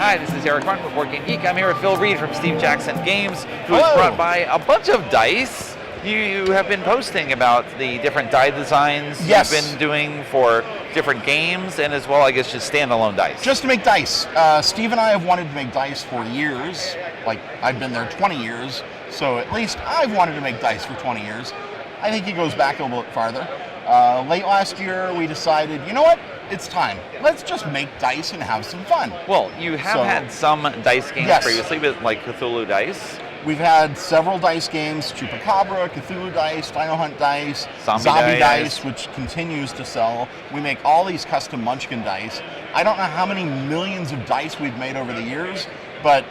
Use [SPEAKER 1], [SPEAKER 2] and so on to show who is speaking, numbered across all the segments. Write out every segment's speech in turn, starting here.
[SPEAKER 1] Hi, this is Eric Martin with BoardGameGeek. I'm here with Phil Reed from Steve Jackson Games, who has brought by a bunch of dice. You have been posting about the different die designs you've been doing for different games, and as well, I guess, just standalone dice.
[SPEAKER 2] Just to make dice. Steve and I have wanted to make dice for years. Like, I've been there 20 years, so at least I've wanted to make dice for 20 years. I think he goes back a little bit farther. Late last year, we decided, you know what? It's time. Let's just make dice and have some fun.
[SPEAKER 1] Well, you have had some dice games previously, but like Cthulhu Dice.
[SPEAKER 2] We've had several dice games, Chupacabra, Cthulhu Dice, Dino Hunt Dice, Zombie Dice, which continues to sell. We make all these custom Munchkin dice. I don't know how many millions of dice we've made over the years, but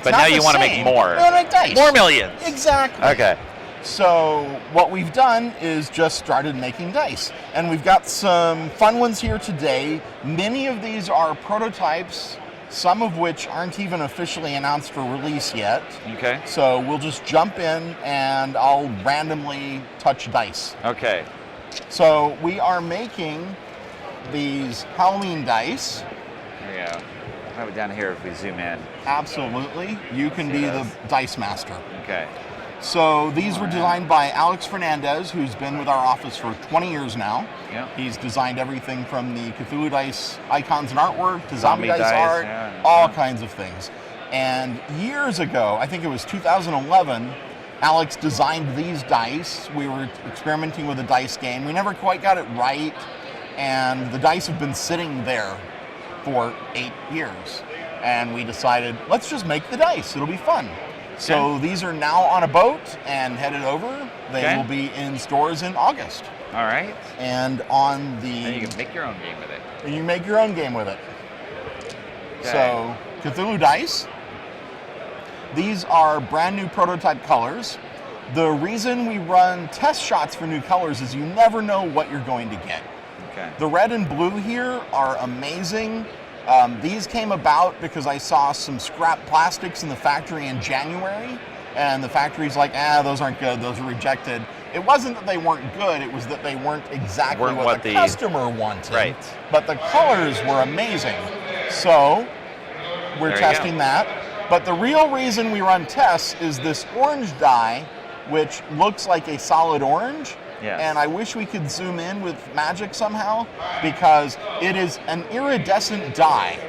[SPEAKER 1] now you want to make more.
[SPEAKER 2] We want to make dice.
[SPEAKER 1] More millions.
[SPEAKER 2] Exactly.
[SPEAKER 1] Okay.
[SPEAKER 2] So what we've done is just started making dice. And we've got some fun ones here today. Many of these are prototypes, some of which aren't even officially announced for release yet.
[SPEAKER 1] Okay.
[SPEAKER 2] So we'll just jump in and I'll randomly touch dice.
[SPEAKER 1] Okay.
[SPEAKER 2] So we are making these Halloween dice.
[SPEAKER 1] There we go. I'll have it down here if we zoom in.
[SPEAKER 2] Absolutely. You can be the dice master.
[SPEAKER 1] Okay.
[SPEAKER 2] So these were designed by Alex Fernandez, who's been with our office for 20 years now.
[SPEAKER 1] Yeah.
[SPEAKER 2] He's designed everything from the Cthulhu Dice icons and artwork to Zombie Dice art,
[SPEAKER 1] yeah.
[SPEAKER 2] all kinds of things. And years ago, I think it was 2011, Alex designed these dice. We were experimenting with a dice game. We never quite got it right, and the dice have been sitting there for 8 years. And we decided, let's just make the dice. It'll be fun. So these are now on a boat and headed over. They will be in stores in August.
[SPEAKER 1] All right.
[SPEAKER 2] And on the...
[SPEAKER 1] And you can make your own game with it.
[SPEAKER 2] And you make your own game with it.
[SPEAKER 1] Okay.
[SPEAKER 2] So, Cthulhu Dice. These are brand new prototype colors. The reason we run test shots for new colors is you never know what you're going to get.
[SPEAKER 1] Okay.
[SPEAKER 2] The red and blue here are amazing. These came about because I saw some scrap plastics in the factory in January, and the factory's like, those aren't good, those are rejected. It wasn't that they weren't good, it was that they weren't exactly what the customer wanted.
[SPEAKER 1] Right.
[SPEAKER 2] But the colors were amazing. So, we're testing that. But the real reason we run tests is this orange die, which looks like a solid orange.
[SPEAKER 1] Yes.
[SPEAKER 2] And I wish we could zoom in with magic somehow, because it is an iridescent die.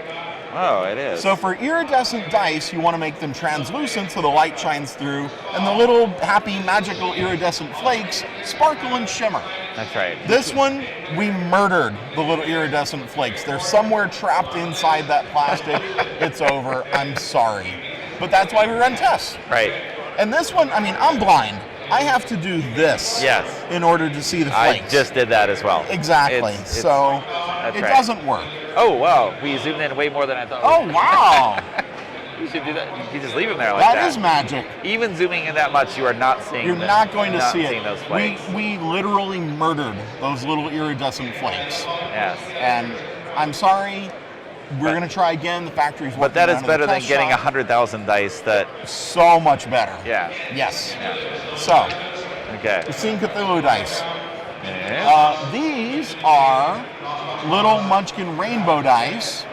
[SPEAKER 1] Oh, it is.
[SPEAKER 2] So for iridescent dice, you want to make them translucent so the light shines through, and the little happy, magical iridescent flakes sparkle and shimmer.
[SPEAKER 1] That's right.
[SPEAKER 2] This one, we murdered the little iridescent flakes. They're somewhere trapped inside that plastic. It's over. I'm sorry. But that's why we run tests.
[SPEAKER 1] Right.
[SPEAKER 2] And this one, I mean, I'm blind. I have to do this in order to see the flakes.
[SPEAKER 1] I just did that as well.
[SPEAKER 2] Exactly. So it doesn't work.
[SPEAKER 1] Oh, wow. We zoomed in way more than I thought.
[SPEAKER 2] Oh, wow.
[SPEAKER 1] You should do that. You just leave them there like that.
[SPEAKER 2] That is magic.
[SPEAKER 1] Even zooming in that much, you are not seeing
[SPEAKER 2] You're not going to see it.
[SPEAKER 1] Those flakes.
[SPEAKER 2] We literally murdered those little iridescent flakes.
[SPEAKER 1] Yes.
[SPEAKER 2] And I'm sorry. We're going to try again. The factory's working.
[SPEAKER 1] But that is better than getting
[SPEAKER 2] shop.
[SPEAKER 1] 100,000 dice. That
[SPEAKER 2] so much better.
[SPEAKER 1] Yeah.
[SPEAKER 2] Yes.
[SPEAKER 1] Yeah.
[SPEAKER 2] So.
[SPEAKER 1] Okay.
[SPEAKER 2] We've seen Cthulhu Dice.
[SPEAKER 1] Yeah.
[SPEAKER 2] These are little Munchkin rainbow dice,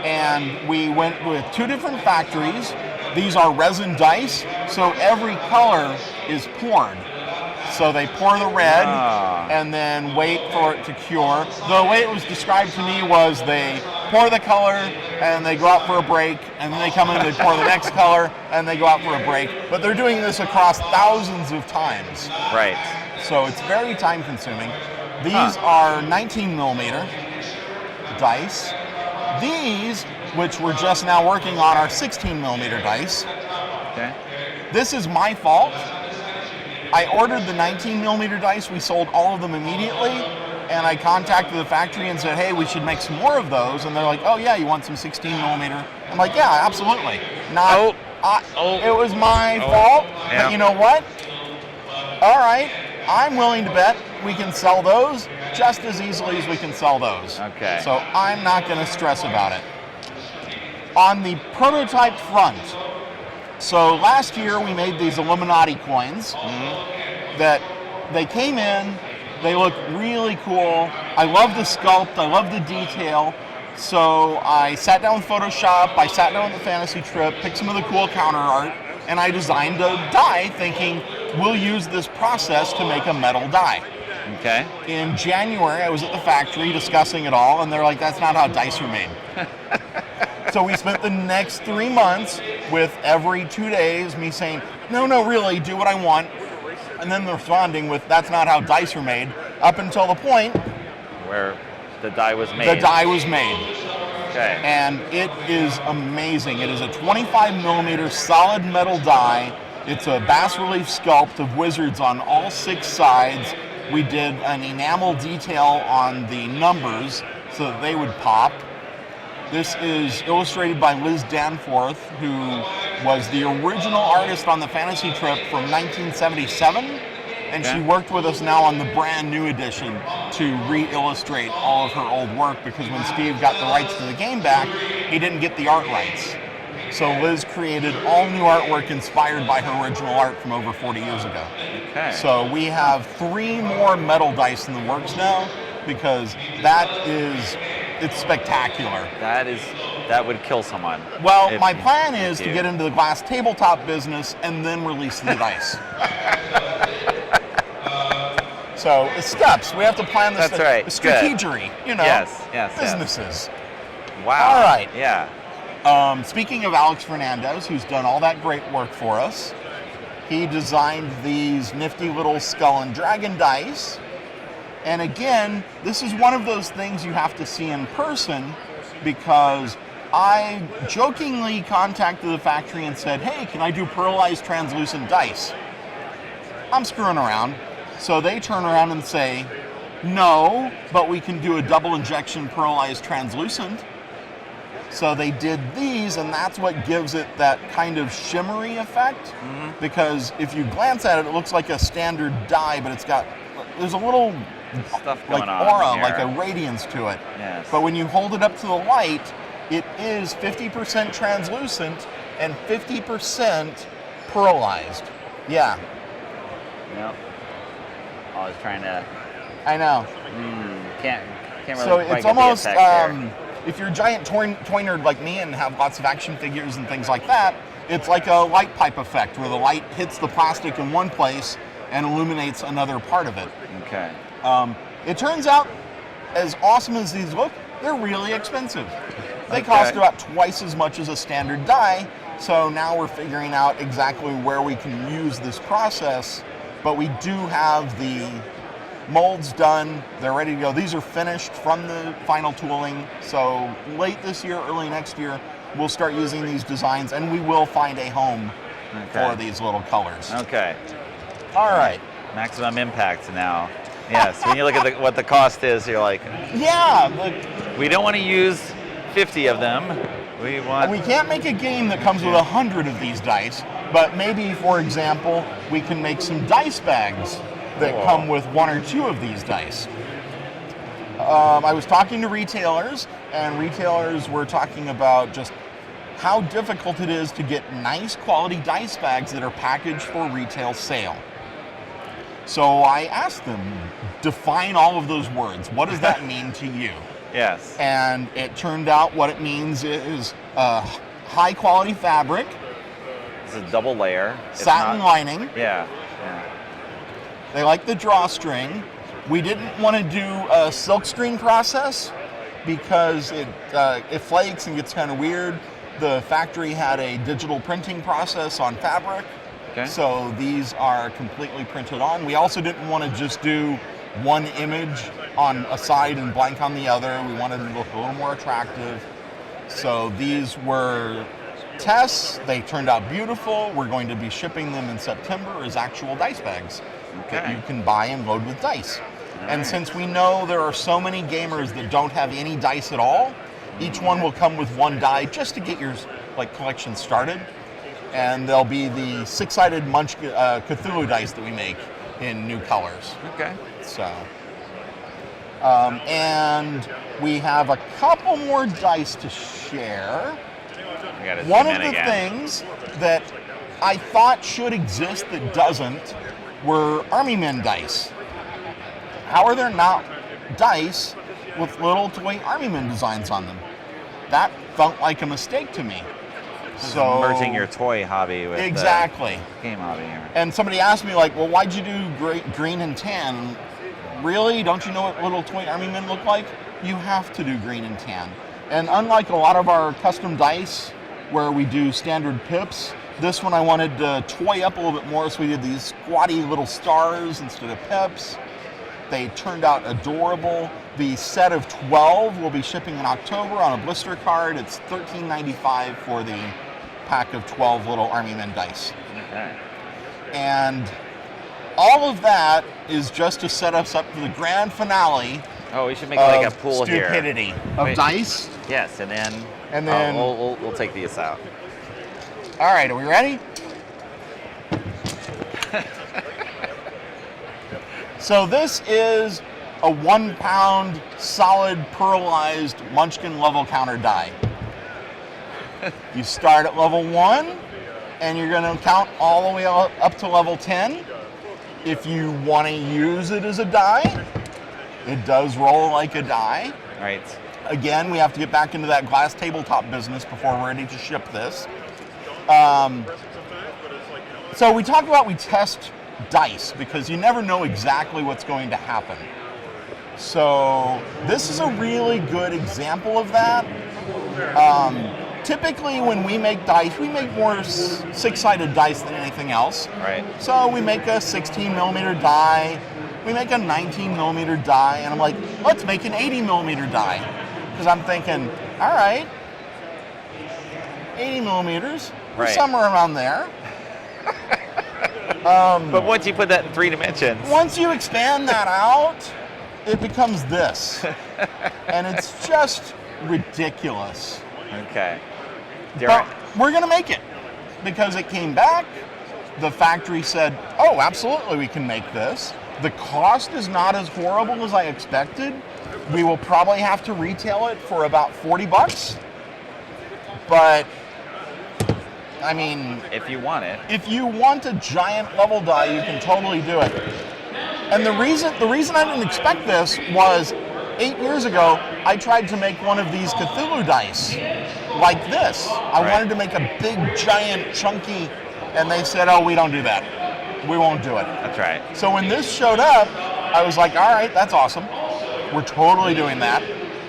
[SPEAKER 2] and we went with 2 different factories. These are resin dice, so every color is poured. So they pour the red and then wait for it to cure. The way it was described to me was they pour the color and they go out for a break, and then they come in and they pour the next color and they go out for a break. But they're doing this across thousands of times.
[SPEAKER 1] Right.
[SPEAKER 2] So it's very time consuming. These are 19 millimeter dice. These, which we're just now working on, are 16 millimeter dice.
[SPEAKER 1] Okay.
[SPEAKER 2] This is my fault. I ordered the 19 millimeter dice. We sold all of them immediately, and I contacted the factory and said, hey, we should make some more of those. And they're like, oh yeah, you want some 16 millimeter? I'm like, yeah, absolutely. It was my fault, but you know what? All right, I'm willing to bet we can sell those just as easily as we can sell those.
[SPEAKER 1] Okay.
[SPEAKER 2] So I'm not going to stress about it. On the prototype front, so last year we made these Illuminati coins that they came in, they look really cool. I love the sculpt, I love the detail. So I sat down with Photoshop, I sat down with the Fantasy Trip, picked some of the cool counter art, and I designed a die thinking we'll use this process to make a metal die.
[SPEAKER 1] Okay.
[SPEAKER 2] In January, I was at the factory discussing it all, and they're like, that's not how dice are made. So we spent the next 3 months with every 2 days me saying, no, really, do what I want. And then responding with, that's not how dice are made, up until the point
[SPEAKER 1] where the die was made.
[SPEAKER 2] The die was made.
[SPEAKER 1] Okay.
[SPEAKER 2] And it is amazing. It is a 25 millimeter solid metal die. It's a bas-relief sculpt of wizards on all 6 sides. We did an enamel detail on the numbers so that they would pop. This is illustrated by Liz Danforth, who was the original artist on the Fantasy Trip from 1977, and she worked with us now on the brand new edition to re-illustrate all of her old work, because when Steve got the rights to the game back, he didn't get the art rights. So Liz created all new artwork inspired by her original art from over 40 years ago.
[SPEAKER 1] Okay.
[SPEAKER 2] So we have 3 more metal dice in the works now, because it's spectacular.
[SPEAKER 1] That would kill someone.
[SPEAKER 2] Well, my plan is to get into the glass tabletop business and then release the dice. So it's steps. We have to plan this.
[SPEAKER 1] That's right.
[SPEAKER 2] Strategery,
[SPEAKER 1] Yes.
[SPEAKER 2] businesses.
[SPEAKER 1] Wow.
[SPEAKER 2] All right.
[SPEAKER 1] Yeah.
[SPEAKER 2] Speaking of Alex Fernandez, who's done all that great work for us, he designed these nifty little skull and dragon dice. And again, this is one of those things you have to see in person, because I jokingly contacted the factory and said, hey, can I do pearlized translucent dice? I'm screwing around. So they turn around and say, no, but we can do a double injection pearlized translucent. So they did these, and that's what gives it that kind of shimmery effect. Mm-hmm. Because if you glance at it, it looks like a standard die, but there's a little
[SPEAKER 1] stuff going
[SPEAKER 2] like
[SPEAKER 1] on
[SPEAKER 2] aura,
[SPEAKER 1] here.
[SPEAKER 2] like a radiance to it.
[SPEAKER 1] Yes.
[SPEAKER 2] But when you hold it up to the light, it is 50% translucent and 50% pearlized. Yeah.
[SPEAKER 1] Yep. I was trying to.
[SPEAKER 2] I know.
[SPEAKER 1] Can't really.
[SPEAKER 2] So
[SPEAKER 1] quite
[SPEAKER 2] it's
[SPEAKER 1] get the
[SPEAKER 2] almost
[SPEAKER 1] effect there.
[SPEAKER 2] if you're a giant toy nerd like me and have lots of action figures and things like that, it's like a light pipe effect where the light hits the plastic in one place and illuminates another part of it.
[SPEAKER 1] Okay.
[SPEAKER 2] It turns out, as awesome as these look, they're really expensive. They cost about twice as much as a standard die, so now we're figuring out exactly where we can use this process, but we do have the molds done, they're ready to go. These are finished from the final tooling, so late this year, early next year, we'll start using these designs, and we will find a home for these little colors.
[SPEAKER 1] Okay.
[SPEAKER 2] All right.
[SPEAKER 1] Maximum impact now. Yes, when you look at what the cost is, you're like,
[SPEAKER 2] yeah.
[SPEAKER 1] We don't want to use 50 of them. We
[SPEAKER 2] can't make a game that comes with 100 of these dice, but maybe, for example, we can make some dice bags that come with 1 or 2 of these dice. I was talking to retailers, and retailers were talking about just how difficult it is to get nice quality dice bags that are packaged for retail sale. So I asked them, define all of those words. What does that mean to you?
[SPEAKER 1] Yes.
[SPEAKER 2] And it turned out what it means is high quality fabric.
[SPEAKER 1] It's a double layer.
[SPEAKER 2] Satin lining.
[SPEAKER 1] Yeah.
[SPEAKER 2] They like the drawstring. We didn't want to do a silkscreen process because it flakes and gets kind of weird. The factory had a digital printing process on fabric. Okay. So these are completely printed on. We also didn't want to just do one image on a side and blank on the other. We wanted them to look a little more attractive. So these were tests. They turned out beautiful. We're going to be shipping them in September as actual dice bags that you can buy and load with dice. And since we know there are so many gamers that don't have any dice at all, each one will come with 1 die just to get your collection started. And there'll be the 6-sided Cthulhu dice that we make in new colors.
[SPEAKER 1] Okay.
[SPEAKER 2] So, and we have a couple more dice to share. One of the things that I thought should exist that doesn't were Army Men dice. How are there not dice with little toy Army Men designs on them. That felt like a mistake to me. So
[SPEAKER 1] merging your toy hobby with
[SPEAKER 2] exactly
[SPEAKER 1] the game hobby here.
[SPEAKER 2] And somebody asked me like, well, why'd you do green and tan? Really? Don't you know what little toy Army Men look like? You have to do green and tan. And unlike a lot of our custom dice where we do standard pips, this one I wanted to toy up a little bit more, so we did these squatty little stars instead of pips. They turned out adorable. The set of 12 will be shipping in October on a blister card. It's $13.95 for the pack of 12 little Army Men dice.
[SPEAKER 1] Okay.
[SPEAKER 2] And all of that is just to set us up for the grand finale.
[SPEAKER 1] Oh, we should make like a pool
[SPEAKER 2] stupidity
[SPEAKER 1] here.
[SPEAKER 2] Of dice.
[SPEAKER 1] Yes, and then we'll take these out.
[SPEAKER 2] All right, are we ready? So this is a 1 pound solid pearlized Munchkin level counter die. You start at level 1 and you're going to count all the way up to level 10. If you want to use it as a die, it does roll like a die.
[SPEAKER 1] Right.
[SPEAKER 2] Again, we have to get back into that glass tabletop business before we're ready to ship this. So we talk about we test dice because you never know exactly what's going to happen. So this is a really good example of that. Typically when we make dice, we make more six-sided dice than anything else.
[SPEAKER 1] Right.
[SPEAKER 2] So we make a 16 millimeter die, we make a 19 millimeter die, and I'm like, let's make an 80 millimeter die. Because I'm thinking, all right, 80 millimeters,
[SPEAKER 1] right.
[SPEAKER 2] Somewhere around there.
[SPEAKER 1] But once you put that in 3 dimensions.
[SPEAKER 2] Once you expand that out, it becomes this. And it's just ridiculous.
[SPEAKER 1] Okay.
[SPEAKER 2] But we're going to make it because it came back. The factory said, oh, absolutely, we can make this. The cost is not as horrible as I expected. We will probably have to retail it for about $40. But, I mean...
[SPEAKER 1] if you want it.
[SPEAKER 2] If you want a giant level die, you can totally do it. And the reason I didn't expect this was 8 years ago, I tried to make one of these Cthulhu dice like this. I wanted to make a big, giant, chunky, and they said, oh, we don't do that. We won't do it.
[SPEAKER 1] That's right.
[SPEAKER 2] So when this showed up, I was like, all right, that's awesome. We're totally doing that.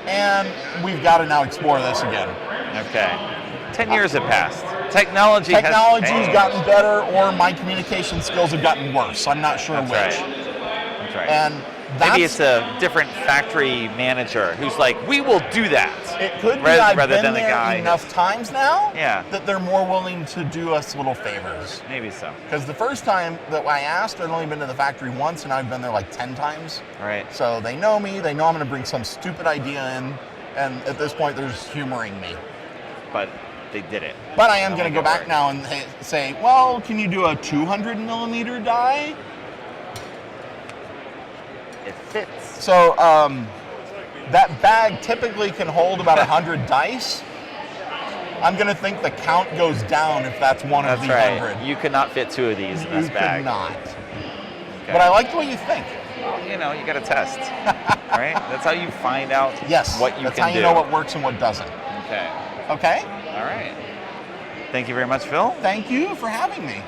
[SPEAKER 2] And we've got to now explore this again.
[SPEAKER 1] Okay. 10 years have passed. Technology's
[SPEAKER 2] gotten better, or my communication skills have gotten worse. I'm not sure which.
[SPEAKER 1] That's right.
[SPEAKER 2] And
[SPEAKER 1] maybe it's a different factory manager who's like, we will do that.
[SPEAKER 2] It could be I've been there enough times now that they're more willing to do us little favors.
[SPEAKER 1] Maybe so.
[SPEAKER 2] Because the first time that I asked, I'd only been to the factory once, and I've been there like 10 times.
[SPEAKER 1] Right.
[SPEAKER 2] So they know me. They know I'm going to bring some stupid idea in, and at this point, they're just humoring me.
[SPEAKER 1] But they did it.
[SPEAKER 2] But I am going to go back now and say, well, can you do a 200 millimeter die?
[SPEAKER 1] It fits.
[SPEAKER 2] So that bag typically can hold about 100 dice. I'm going to think the count goes down if that's one of the 100.
[SPEAKER 1] You could not fit 2 of these in this bag.
[SPEAKER 2] You could not.
[SPEAKER 1] Okay.
[SPEAKER 2] But I like the way you think.
[SPEAKER 1] Well, you know, you got to test, right? That's how you find out what you can do.
[SPEAKER 2] That's how you know what works and what doesn't.
[SPEAKER 1] Okay.
[SPEAKER 2] Okay?
[SPEAKER 1] All right. Thank you very much, Phil.
[SPEAKER 2] Thank you for having me.